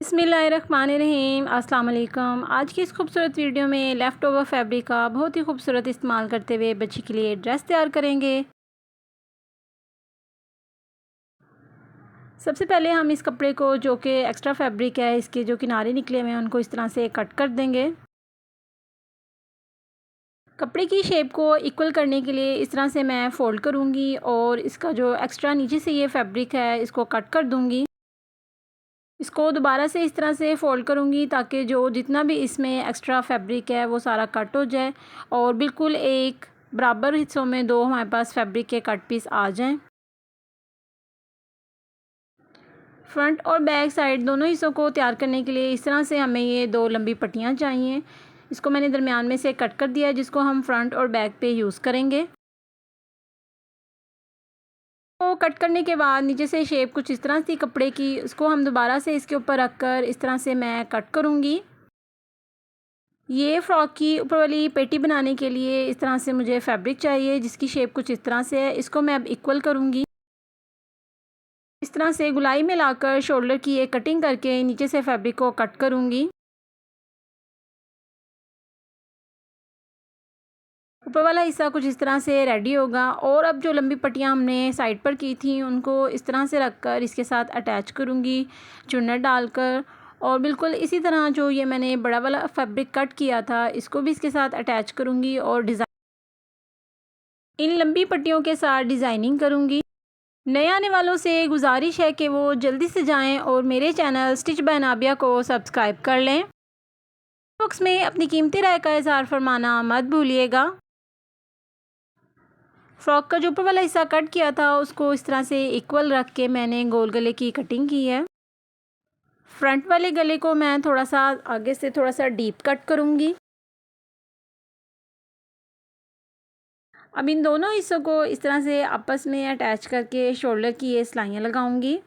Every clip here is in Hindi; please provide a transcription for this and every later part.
बिस्मिल्लाहिर्रहमानिर्रहीम। अस्सलाम वालेकुम। आज की इस खूबसूरत वीडियो में लेफ़्ट ओवर फैब्रिक का बहुत ही खूबसूरत इस्तेमाल करते हुए बच्ची के लिए ड्रेस तैयार करेंगे। सबसे पहले हम इस कपड़े को, जो कि एक्स्ट्रा फैब्रिक है, इसके जो किनारे निकले हुए हैं उनको इस तरह से कट कर देंगे। कपड़े की शेप को इक्वल करने के लिए इस तरह से मैं फ़ोल्ड करूँगी और इसका जो एक्स्ट्रा नीचे से ये फैब्रिक है इसको कट कर दूँगी। इसको दोबारा से इस तरह से फ़ोल्ड करूँगी ताकि जो जितना भी इसमें एक्स्ट्रा फैब्रिक है वो सारा कट हो जाए और बिल्कुल एक बराबर हिस्सों में दो हमारे पास फैब्रिक के कट पीस आ जाएं। फ्रंट और बैक साइड दोनों हिस्सों को तैयार करने के लिए इस तरह से हमें ये दो लंबी पट्टियाँ चाहिए। इसको मैंने दरमियान में से कट कर दिया है, जिसको हम फ्रंट और बैक पे यूज़ करेंगे। तो कट करने के बाद नीचे से शेप कुछ इस तरह थी कपड़े की, उसको हम दोबारा से इसके ऊपर रख कर इस तरह से मैं कट करूँगी। ये फ़्रॉक की ऊपर वाली पेटी बनाने के लिए इस तरह से मुझे फैब्रिक चाहिए, जिसकी शेप कुछ इस तरह से है। इसको मैं अब इक्वल करूँगी। इस तरह से गुलाई में लाकर शोल्डर की एक कटिंग करके नीचे से फैब्रिक को कट करूँगी। ऊपर वाला हिस्सा कुछ इस तरह से रेडी होगा और अब जो लंबी पट्टियाँ हमने साइड पर की थी उनको इस तरह से रखकर इसके साथ अटैच करूँगी चुन्नट डालकर। और बिल्कुल इसी तरह जो ये मैंने बड़ा वाला फैब्रिक कट किया था इसको भी इसके साथ अटैच करूँगी और इन लंबी पट्टियों के साथ डिज़ाइनिंग करूँगी। नए आने वालों से गुजारिश है कि वो जल्दी से जाएं और मेरे चैनल स्टिच बाय नाबिया को सब्सक्राइब कर लें। बॉक्स में अपनी कीमती राय का इज़हार फरमाना मत भूलिएगा। फ्रॉक का जो ऊपर वाला हिस्सा कट किया था उसको इस तरह से इक्वल रख के मैंने गोल गले की कटिंग की है। फ्रंट वाले गले को मैं थोड़ा सा आगे से थोड़ा सा डीप कट करूँगी। अब इन दोनों हिस्सों को इस तरह से आपस में अटैच करके शोल्डर की ये सिलाइयाँ लगाऊंगी।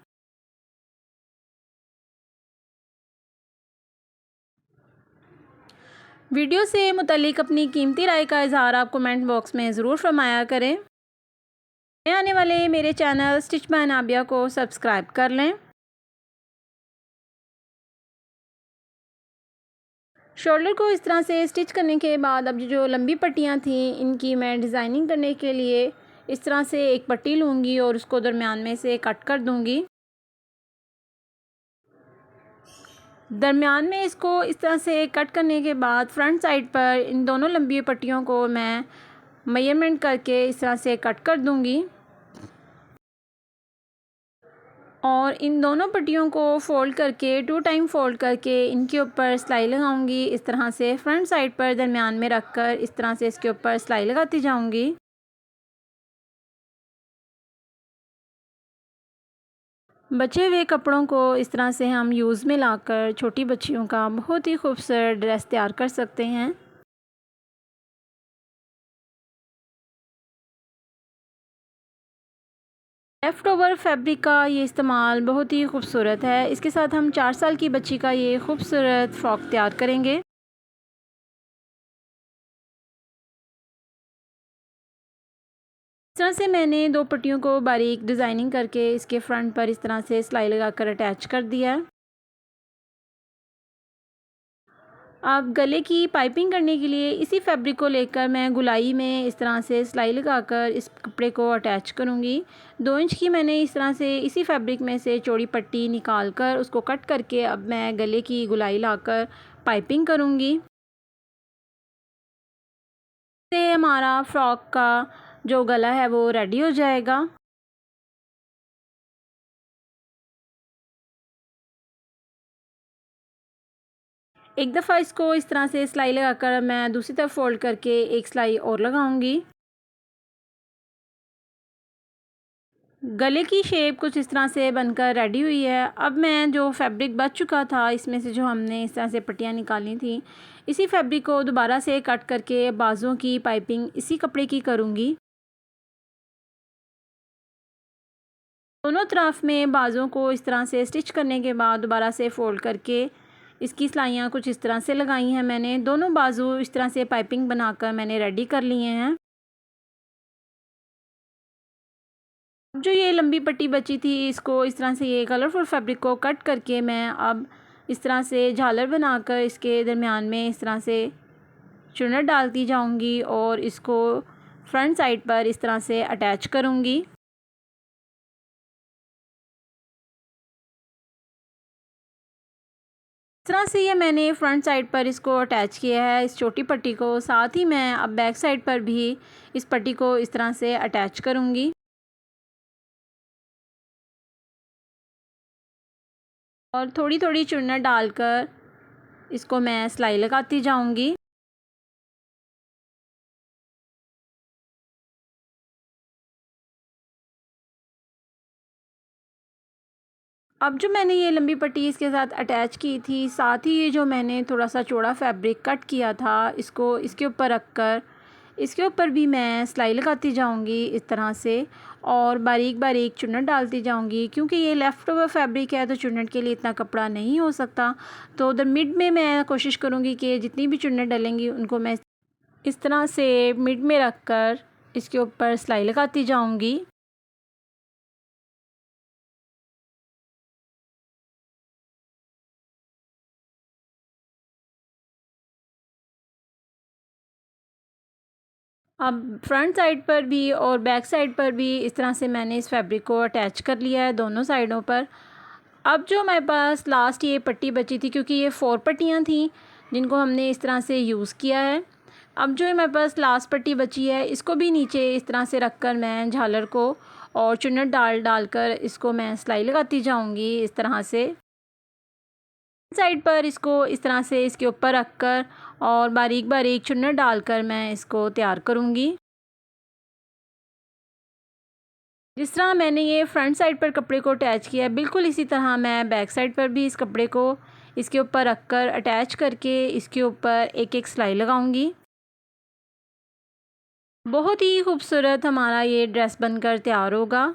वीडियो से मुतालिक अपनी कीमती राय का इज़हार आप कमेंट बॉक्स में ज़रूर फरमाया करें। नए आने वाले मेरे चैनल स्टिच बाय नाबिया को सब्सक्राइब कर लें। शोल्डर को इस तरह से स्टिच करने के बाद अब जो लंबी पट्टियाँ थी इनकी मैं डिज़ाइनिंग करने के लिए इस तरह से एक पट्टी लूँगी और उसको दरमियान में से कट कर दूँगी। दरमियान में इसको इस तरह से कट करने के बाद फ्रंट साइड पर इन दोनों लंबी पट्टियों को मैं मेजरमेंट करके इस तरह से कट कर दूँगी और इन दोनों पट्टियों को फ़ोल्ड करके 2 टाइम फ़ोल्ड करके इनके ऊपर सिलाई लगाऊंगी। इस तरह से फ्रंट साइड पर दरमियान में रखकर इस तरह से इसके ऊपर सिलाई लगाती जाऊंगी। बचे हुए कपड़ों को इस तरह से हम यूज़ में लाकर छोटी बच्चियों का बहुत ही खूबसूरत ड्रेस तैयार कर सकते हैं। लेफ़्ट ओवर फैब्रिक का ये इस्तेमाल बहुत ही खूबसूरत है। इसके साथ हम 4 साल की बच्ची का ये खूबसूरत फ़्रॉक तैयार करेंगे। इस तरह से मैंने दो पट्टियों को बारीक डिज़ाइनिंग करके इसके फ्रंट पर इस तरह से सिलाई लगाकर अटैच कर दिया है। अब गले की पाइपिंग करने के लिए इसी फैब्रिक को लेकर मैं गुलाई में इस तरह से सिलाई लगाकर इस कपड़े को अटैच करूँगी। 2 इंच की मैंने इस तरह से इसी फैब्रिक में से चौड़ी पट्टी निकाल कर उसको कट करके अब मैं गले की गुलाई लाकर पाइपिंग करूँगी। इससे हमारा फ्रॉक का जो गला है वो रेडी हो जाएगा। एक दफ़ा इसको इस तरह से सिलाई लगाकर मैं दूसरी तरफ फ़ोल्ड करके एक सिलाई और लगाऊंगी। गले की शेप कुछ इस तरह से बनकर रेडी हुई है। अब मैं जो फैब्रिक बच चुका था इसमें से जो हमने इस तरह से पट्टियाँ निकाली थी, इसी फैब्रिक को दोबारा से कट करके बाजुओं की पाइपिंग इसी कपड़े की करूँगी। दोनों तरफ में बाजुओं को इस तरह से स्टिच करने के बाद दोबारा से फ़ोल्ड करके इसकी सिलाइयाँ कुछ इस तरह से लगाई हैं मैंने। दोनों बाजू इस तरह से पाइपिंग बनाकर मैंने रेडी कर लिए हैं। जो ये लंबी पट्टी बची थी इसको इस तरह से ये कलरफुल फैब्रिक को कट करके मैं अब इस तरह से झालर बनाकर इसके दरमियान में इस तरह से चुन्नट डालती जाऊंगी और इसको फ्रंट साइड पर इस तरह से अटैच करूंगी। इस तरह से ये मैंने फ्रंट साइड पर इसको अटैच किया है इस छोटी पट्टी को। साथ ही मैं अब बैक साइड पर भी इस पट्टी को इस तरह से अटैच करूंगी और थोड़ी थोड़ी चुन्नट डालकर इसको मैं सिलाई लगाती जाऊंगी। अब जो मैंने ये लंबी पट्टी इसके साथ अटैच की थी, साथ ही ये जो मैंने थोड़ा सा चौड़ा फैब्रिक कट किया था इसको इसके ऊपर रख कर इसके ऊपर भी मैं सिलाई लगाती जाऊंगी इस तरह से और बारीक बारीक चुन्नट डालती जाऊंगी। क्योंकि ये लेफ़्ट ओवर फैब्रिक है तो चुन्नट के लिए इतना कपड़ा नहीं हो सकता, तो उधर मिड में मैं कोशिश करूँगी कि जितनी भी चुन्नट डलेंगी उनको मैं इस तरह से मिड में रख कर इसके ऊपर सिलाई लगाती जाऊँगी। अब फ्रंट साइड पर भी और बैक साइड पर भी इस तरह से मैंने इस फैब्रिक को अटैच कर लिया है दोनों साइडों पर। अब जो हमारे पास लास्ट ये पट्टी बची थी, क्योंकि ये 4 पट्टियाँ थीं जिनको हमने इस तरह से यूज़ किया है। अब जो हमारे पास लास्ट पट्टी बची है इसको भी नीचे इस तरह से रख कर मैं झालर को और चुन्नट डाल कर इसको मैं सिलाई लगाती जाऊँगी इस तरह से। साइड पर इसको इस तरह से इसके ऊपर रख कर और बारीक बारीक चुन्नट डालकर मैं इसको तैयार करूँगी। जिस तरह मैंने ये फ्रंट साइड पर कपड़े को अटैच किया है, बिल्कुल इसी तरह मैं बैक साइड पर भी इस कपड़े को इसके ऊपर रख कर अटैच करके इसके ऊपर एक एक सिलाई लगाऊंगी। बहुत ही खूबसूरत हमारा ये ड्रेस बनकर तैयार होगा।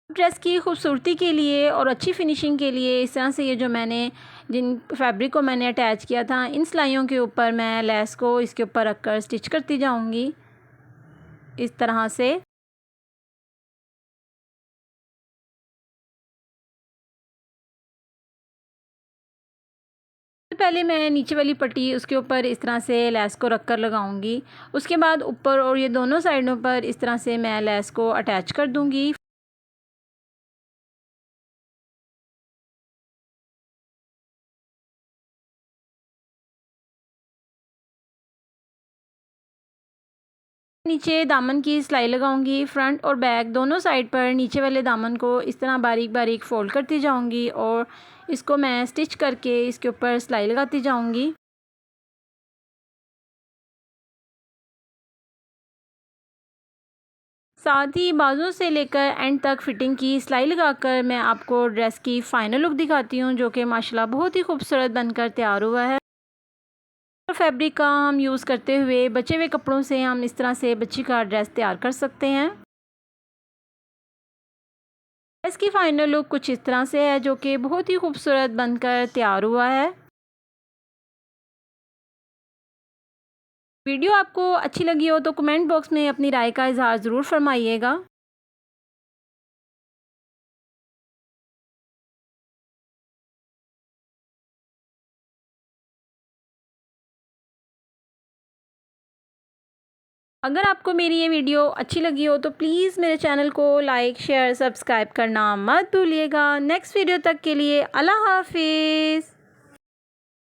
ड्रेस की खूबसूरती के लिए और अच्छी फिनिशिंग के लिए इस तरह से ये जो मैंने जिन फैब्रिक को मैंने अटैच किया था इन सिलाइयों के ऊपर मैं लेस को इसके ऊपर रख कर स्टिच करती जाऊंगी इस तरह से। पहले मैं नीचे वाली पट्टी उसके ऊपर इस तरह से लेस को रख कर लगाऊंगी। उसके बाद ऊपर और ये दोनों साइडों पर इस तरह से मैं लेस को अटैच कर दूंगी। नीचे दामन की सिलाई लगाऊंगी। फ्रंट और बैक दोनों साइड पर नीचे वाले दामन को इस तरह बारीक बारीक फोल्ड करती जाऊंगी और इसको मैं स्टिच करके इसके ऊपर सिलाई लगाती जाऊंगी। साथ ही बाजुओं से लेकर एंड तक फिटिंग की सिलाई लगाकर मैं आपको ड्रेस की फ़ाइनल लुक दिखाती हूँ, जो कि माशाल्लाह बहुत ही खूबसूरत बनकर तैयार हुआ है। फैब्रिक का हम यूज़ करते हुए बचे हुए कपड़ों से हम इस तरह से बच्ची का ड्रेस तैयार कर सकते हैं। ड्रेस की फ़ाइनल लुक कुछ इस तरह से है, जो कि बहुत ही खूबसूरत बनकर तैयार हुआ है। वीडियो आपको अच्छी लगी हो तो कमेंट बॉक्स में अपनी राय का इज़हार ज़रूर फरमाइएगा। अगर आपको मेरी ये वीडियो अच्छी लगी हो तो प्लीज़ मेरे चैनल को लाइक शेयर सब्सक्राइब करना मत भूलिएगा। नेक्स्ट वीडियो तक के लिए अल्लाह हाफिज़।